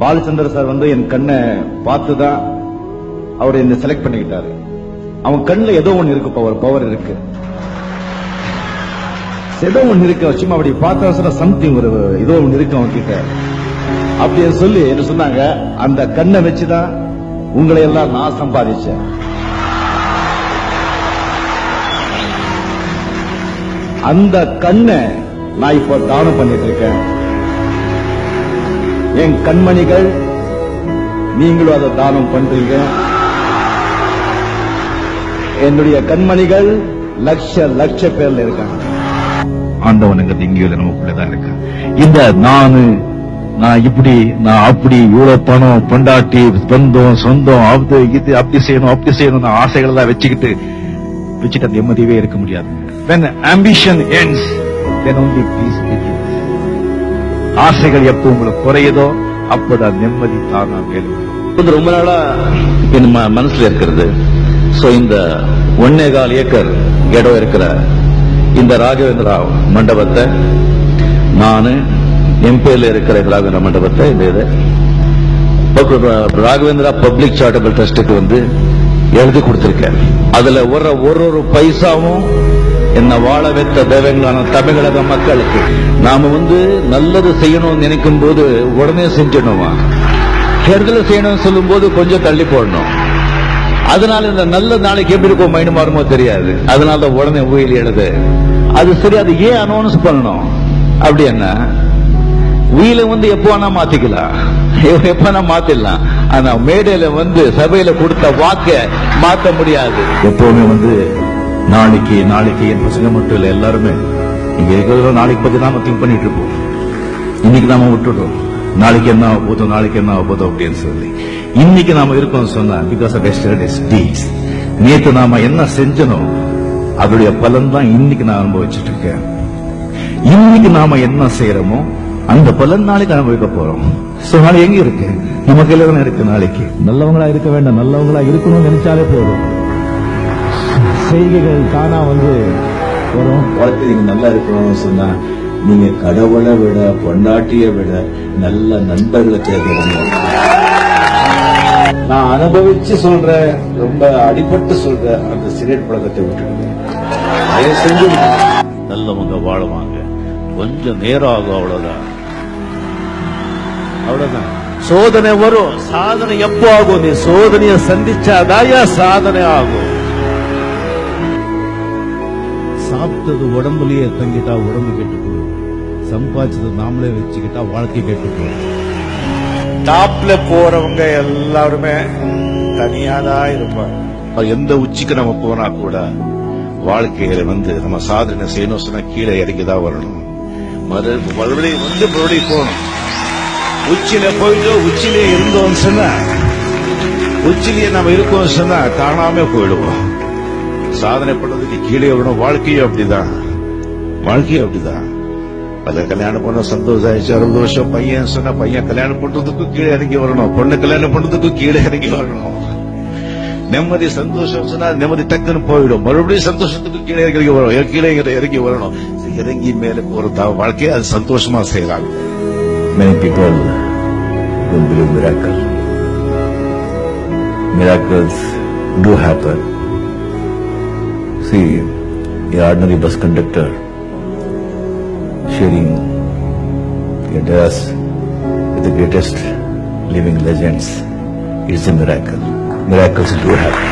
Balachander sir வந்து என் கண்ணை பார்த்துதான் அவர் என்ன செலக்ட் பண்ணிக்கிட்டாரு. அவன் கண்ணுல ஏதோ ஒண்ணு இருக்கு, பவர் இருக்கு, ஏதோ ஒண்ணு இருக்கு. சும்மா அப்படி பார்த்தா சார் சம்திங் ஒரு ஏதோ ஒண்ணு இருக்கு அவன் கிட்ட அப்படின்னு சொல்லி என்ன சொன்னாங்க. அந்த கண்ணை வச்சுதான் உங்களை எல்லாம் நான் சம்பாதிச்சேன். அந்த கண்ணை நான் இப்போ தானம் பண்ணிட்டு இருக்கேன். என் கண்மணிகள், நீங்களும் அதை தானம் பண்றீங்க. என்னுடைய கண்மணிகள் லட்ச பேர்ல இருக்காங்க. ஆண்டவனுங்கிறது இங்கேயும் நமக்குள்ளதான் இருக்கு. இந்த நான் இப்படி நான் அப்படி இவ்வளவு பணம் பொண்டாட்டி பந்தம் சொந்தம் அது இது அப்படி செய்யணும் ஆசைகள் எல்லாம் வச்சுக்கிட்டு அந்த நிம்மதியே இருக்க முடியாது. When ambition ends, then only peace begins. ஆசைகள் எப்போ உங்களுக்கு குறையுதோ அப்பதான் நிம்மதி தானா மேலும். ரொம்ப நாளா என் மனசுல இருக்கிறது. சோ இந்த 1.25 ஏக்கர் இடம் இருக்கிற இந்த ராகவேந்திரா மண்டபத்தை நானு என் பேர்ல இருக்கிற ராகவேந்திரா மண்டபத்தை இந்த ராகவேந்திரா பப்ளிக் சாரிட்டபிள் ட்ரஸ்டுக்கு வந்து எழுதி கொடுத்திருக்கேன். அதுல ஒரு பைசாவும் என்ன வாழ வைத்த தேவங்களான தமிழக மக்களுக்கு நாம வந்து நல்லது செய்யணும்னு நினைக்கும் போது உடனே செஞ்சிடணுமா, கெடுதல் செய்யணும்னு சொல்லும் போது கொஞ்சம் தள்ளி போடணும். அதனால இந்த நல்ல நாளைக்கு எப்படி இருக்கும் மைண்ட் மாறுமோ தெரியாது. அதனால உடனே உயிர் எழுது. அது சரி, அது ஏன் அனௌன்ஸ் பண்ணணும்? அப்படி என்ன உயிரை வந்து எப்போ வேணா மாத்திக்கலாம், எப்ப வேணா மாத்திடலாம். ஆனா மேடையில வந்து சபையில கொடுத்த வாக்க மாத்த முடியாது. எப்பவுமே வந்து நாளைக்கு என் பசங்க மட்டும் இல்ல, எல்லாருமே இங்க இருக்கிற நாளைக்கு பத்தி நாம திங்க் பண்ணிட்டு இருப்போம். இன்னைக்கு நாம விட்டுட்டோம், நாளைக்கு என்ன ஆக போதும் அப்படின்னு சொல்லி. இன்னைக்கு நாம இருக்கோம் சொன்னா பிகாஸ் ஆஃப் எஸ்டர்டேஸ் டீட்ஸ். நேத்து நாம என்ன செஞ்சனோ அதோடைய பலன் தான் இன்னைக்கு நான் அனுபவிச்சுட்டு இருக்கேன். இன்னைக்கு நாம என்ன செய்யறோமோ அந்த பலன் நாளைக்கு அனுபவிக்க போறோம். சோ நாளைக்கு எங்க இருக்கு? நம்ம கையில தானே இருக்கு. நாளைக்கு நல்லவங்களா இருக்க வேண்டாம், நல்லவங்களா இருக்கணும்னு நினைச்சாலே போதும். செய்கைகள் தானா வந்து வரும். வாழ்க்கை நீங்க நல்லா இருக்கணும்னு சொன்னா நீங்க கடவுளை விட பொண்டாட்டியை விட நல்ல நண்பர்களை தேர்ந்தெடுக்கணும். நான் அனுபவிச்சு சொல்றேன், ரொம்ப அடிபட்டு சொல்றேன், அந்த சிகரெட் பழக்கத்தை விட்டுடுங்க. தயவு செஞ்சு நல்லவங்க வாழுவாங்க, கொஞ்சம் நேரம் ஆகும், அவ்வளவுதான். சோதனை வரும், சாதனை எப்போ ஆகும்? நீ சோதனையை சந்திச்சாதாயா சாதனை ஆகும். சாப்பிட்டது உடம்புலயே தங்கிட்டா உடம்பு கெட்டு போகும், சம்பாதிச்சது நாமளே வச்சுக்கிட்டா வாழ்க்கை கெட்டு போகும். டாப்ல போறவங்க எல்லாருமே தனியாதான் இருப்பாங்க. எந்த உச்சிக்கு நம்ம போனா கூட வாழ்க்கையில வந்து நம்ம சாதனை செய்யணும் சொன்னா கீழே இறங்கிதான் வரணும். மறுபடியும் வந்து மறுபடியும் போகணும். உச்சியில போயிட்டு உச்சிலே இருந்தோம் சொன்னா, உச்சிலேயே நம்ம இருக்கோம் சொன்னா காணாம போயிடுவோம். சாதனை பண்றதுக்கு கீழே வரணும். வாழ்க்கையும் அப்படிதான். பல கல்யாணம் பண்ண சந்தோஷம் ஆயிடுச்சு, 60 வருஷம் பையன் சொன்னா பையன் கல்யாணம் பண்றதுக்கும் கீழே இறங்கி வரணும், பொண்ணு கல்யாணம் பண்றதுக்கும் கீழே இறங்கி வரணும். நிம்மதி சந்தோஷம் சொன்னா நிம்மதி டக்குன்னு போயிடும். மறுபடியும் சந்தோஷத்துக்கு கீழே இறங்கி வரணும். இறங்கி மேல போற வாழ்க்கையை அது சந்தோஷமா செய்யலாம். Many people don't believe miracles. Miracles do happen. See, an ordinary bus conductor sharing a dress with the greatest living legends is a miracle. Miracles do happen.